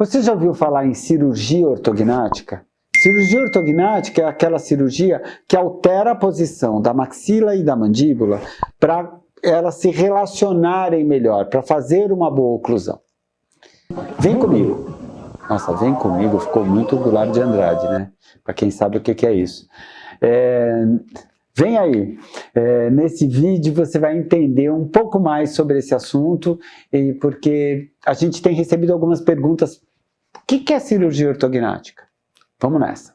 Você já ouviu falar em cirurgia ortognática? Cirurgia ortognática é aquela cirurgia que altera a posição da maxila e da mandíbula para elas se relacionarem melhor, para fazer uma boa oclusão. Vem comigo. Nossa, vem comigo, ficou muito do lado de Andrade, né? Para quem sabe o que é isso. Vem aí. Nesse vídeo você vai entender um pouco mais sobre esse assunto, porque a gente tem recebido algumas perguntas. O que é cirurgia ortognática? Vamos nessa.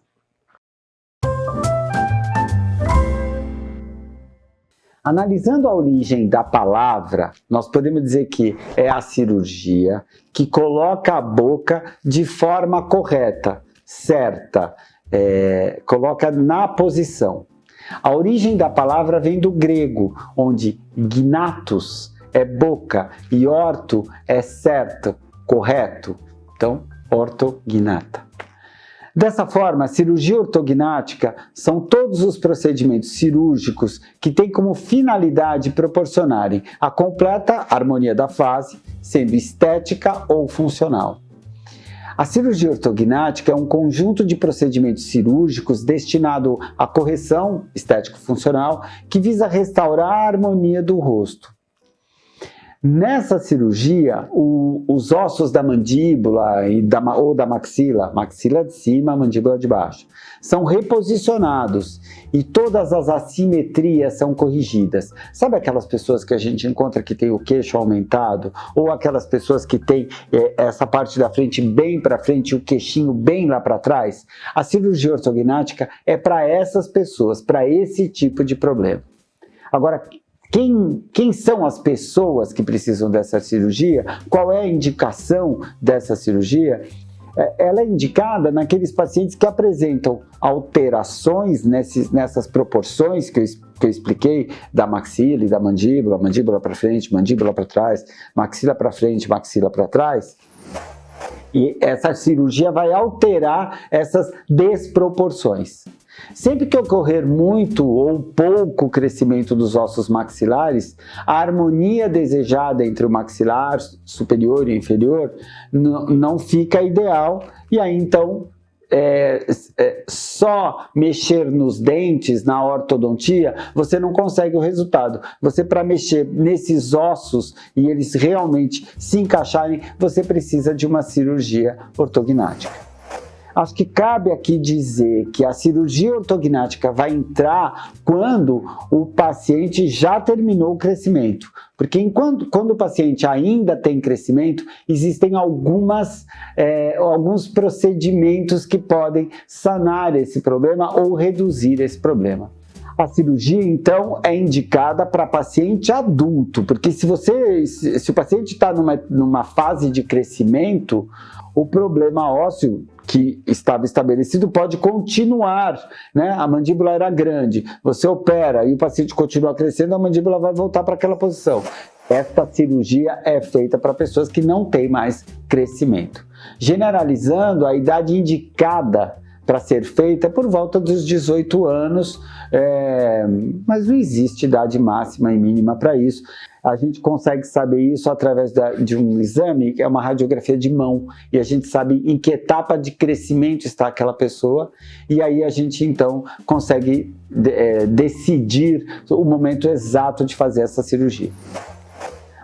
Analisando a origem da palavra, nós podemos dizer que é a cirurgia que coloca a boca de forma correta, certa, coloca na posição. A origem da palavra vem do grego, onde gnatus é boca e orto é certo, correto. Então, ortognata. Dessa forma, a cirurgia ortognática são todos os procedimentos cirúrgicos que têm como finalidade proporcionarem a completa harmonia da face, sendo estética ou funcional. A cirurgia ortognática é um conjunto de procedimentos cirúrgicos destinado à correção estético-funcional que visa restaurar a harmonia do rosto. Nessa cirurgia, os ossos da mandíbula ou da maxila, maxila de cima, mandíbula de baixo, são reposicionados e todas as assimetrias são corrigidas. Sabe aquelas pessoas que a gente encontra que tem o queixo aumentado? Ou aquelas pessoas que tem essa parte da frente bem para frente e o queixinho bem lá para trás? A cirurgia ortognática é para essas pessoas, para esse tipo de problema. Agora, quem são as pessoas que precisam dessa cirurgia? Qual é a indicação dessa cirurgia? Ela é indicada naqueles pacientes que apresentam alterações nessas proporções que eu expliquei, da maxila e da mandíbula, mandíbula para frente, mandíbula para trás, maxila para frente, maxila para trás. E essa cirurgia vai alterar essas desproporções. Sempre que ocorrer muito ou pouco crescimento dos ossos maxilares, a harmonia desejada entre o maxilar superior e inferior não fica ideal, e aí então só mexer nos dentes, na ortodontia, você não consegue o resultado. Você, para mexer nesses ossos e eles realmente se encaixarem, você precisa de uma cirurgia ortognática. Acho que cabe aqui dizer que a cirurgia ortognática vai entrar quando o paciente já terminou o crescimento. Porque quando o paciente ainda tem crescimento, existem alguns procedimentos que podem sanar esse problema ou reduzir esse problema. A cirurgia, então, é indicada para paciente adulto, porque se o paciente está numa fase de crescimento, o problema ósseo que estava estabelecido pode continuar, né? A mandíbula era grande, você opera e o paciente continua crescendo, a mandíbula vai voltar para aquela posição. Esta cirurgia é feita para pessoas que não têm mais crescimento. Generalizando, a idade indicada para ser feita é por volta dos 18 anos, mas não existe idade máxima e mínima para isso. A gente consegue saber isso através de um exame, que é uma radiografia de mão, e a gente sabe em que etapa de crescimento está aquela pessoa, e aí a gente então consegue decidir o momento exato de fazer essa cirurgia.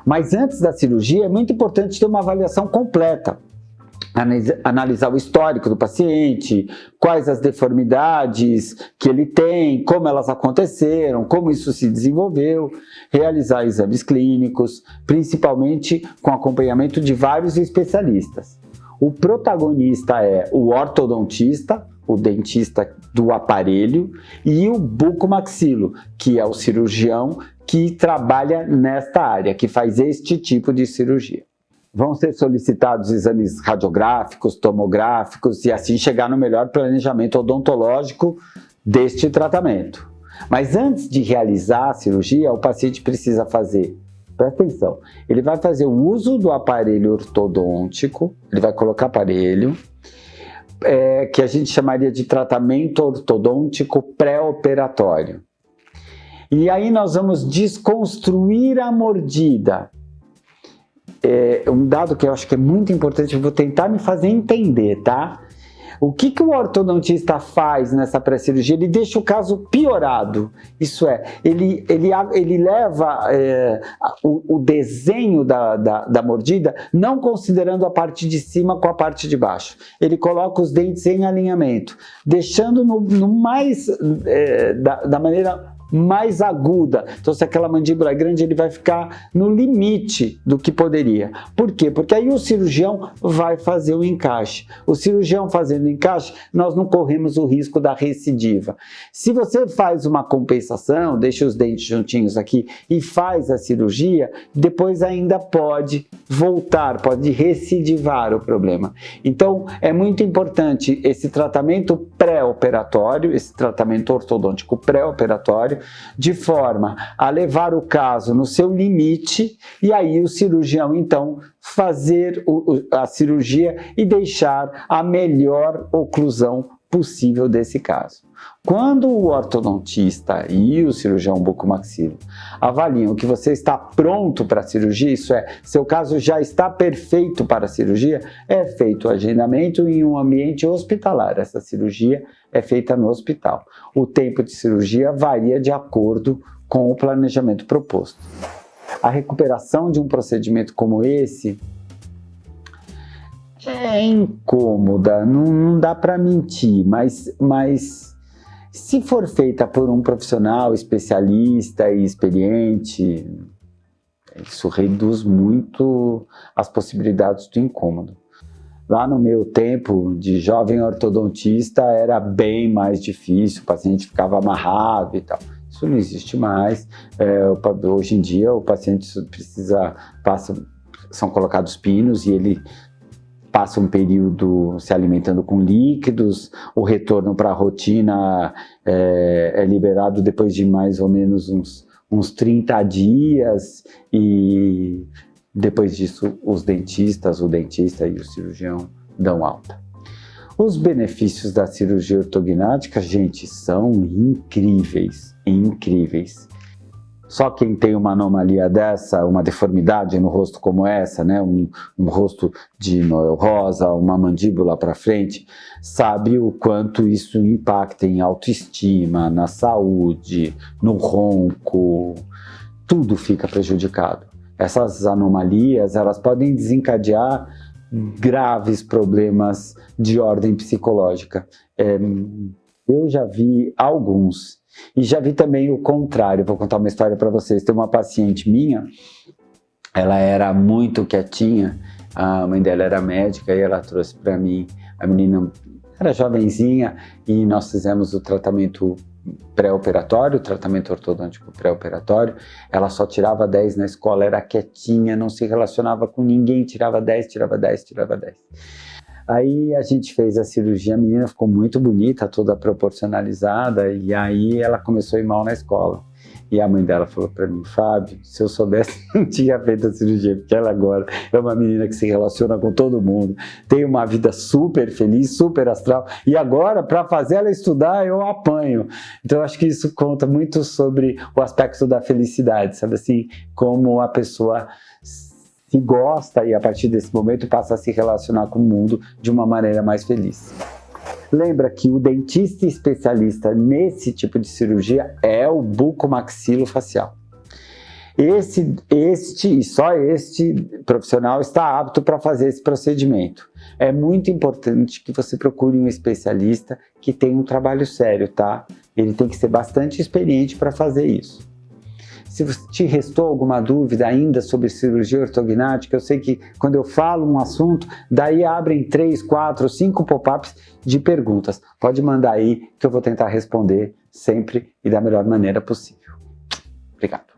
Mas antes da cirurgia é muito importante ter uma avaliação completa. Analisar o histórico do paciente, quais as deformidades que ele tem, como elas aconteceram, como isso se desenvolveu, realizar exames clínicos, principalmente com acompanhamento de vários especialistas. O protagonista é o ortodontista, o dentista do aparelho, e o bucomaxilo, que é o cirurgião que trabalha nesta área, que faz este tipo de cirurgia. Vão ser solicitados exames radiográficos, tomográficos e assim chegar no melhor planejamento odontológico deste tratamento. Mas antes de realizar a cirurgia, o paciente precisa fazer, presta atenção, ele vai fazer o uso do aparelho ortodôntico, ele vai colocar aparelho, que a gente chamaria de tratamento ortodôntico pré-operatório. E aí nós vamos desconstruir a mordida. um dado que eu acho que é muito importante, eu vou tentar me fazer entender, tá? O que o ortodontista faz nessa pré-cirurgia? Ele deixa o caso piorado. Isso é, ele leva o desenho da mordida, não considerando a parte de cima com a parte de baixo. Ele coloca os dentes em alinhamento, deixando da maneira mais aguda. Então, se aquela mandíbula é grande, ele vai ficar no limite do que poderia. Por quê? Porque aí o cirurgião vai fazer o encaixe. O cirurgião fazendo o encaixe, nós não corremos o risco da recidiva. Se você faz uma compensação, deixa os dentes juntinhos aqui e faz a cirurgia, depois ainda pode voltar, pode recidivar o problema. Então, é muito importante esse tratamento pré-operatório, esse tratamento ortodôntico pré-operatório, de forma a levar o caso no seu limite e aí o cirurgião então fazer a cirurgia e deixar a melhor oclusão possível desse caso. Quando o ortodontista e o cirurgião bucomaxilo avaliam que você está pronto para a cirurgia, isso é, seu caso já está perfeito para a cirurgia, é feito o agendamento em um ambiente hospitalar. Essa cirurgia é feita no hospital. O tempo de cirurgia varia de acordo com o planejamento proposto. A recuperação de um procedimento como esse é incômoda, não dá para mentir, mas se for feita por um profissional especialista e experiente, isso reduz muito as possibilidades do incômodo. Lá no meu tempo de jovem ortodontista era bem mais difícil, o paciente ficava amarrado e tal. Isso não existe mais. Hoje em dia o paciente são colocados pinos e ele passa um período se alimentando com líquidos, o retorno para a rotina é liberado depois de mais ou menos uns 30 dias e depois disso o dentista e o cirurgião dão alta. Os benefícios da cirurgia ortognática, gente, são incríveis, incríveis. Só quem tem uma anomalia dessa, uma deformidade no rosto como essa, né, um rosto de Noel Rosa, uma mandíbula para frente, sabe o quanto isso impacta em autoestima, na saúde, no ronco, tudo fica prejudicado. Essas anomalias, elas podem desencadear graves problemas de ordem psicológica. Eu já vi alguns. E já vi também o contrário. Vou contar uma história para vocês. Tem uma paciente minha, ela era muito quietinha, a mãe dela era médica e ela trouxe para mim, a menina era jovenzinha e nós fizemos o tratamento pré-operatório, o tratamento ortodôntico pré-operatório. Ela só tirava 10 na escola, era quietinha, não se relacionava com ninguém, tirava 10, tirava 10, tirava 10. Aí a gente fez a cirurgia, a menina ficou muito bonita, toda proporcionalizada, e aí ela começou a ir mal na escola. E a mãe dela falou para mim: Fábio, se eu soubesse, não tinha feito a cirurgia, porque ela agora é uma menina que se relaciona com todo mundo, tem uma vida super feliz, super astral, e agora, para fazer ela estudar, eu apanho. Então, eu acho que isso conta muito sobre o aspecto da felicidade, sabe assim, como a pessoa se gosta e a partir desse momento passa a se relacionar com o mundo de uma maneira mais feliz. Lembra que o dentista especialista nesse tipo de cirurgia é o bucomaxilofacial. Só este profissional está apto para fazer esse procedimento. É muito importante que você procure um especialista que tenha um trabalho sério, tá? Ele tem que ser bastante experiente para fazer isso. Se te restou alguma dúvida ainda sobre cirurgia ortognática, eu sei que quando eu falo um assunto, daí abrem 3, 4, 5 pop-ups de perguntas. Pode mandar aí que eu vou tentar responder sempre e da melhor maneira possível. Obrigado.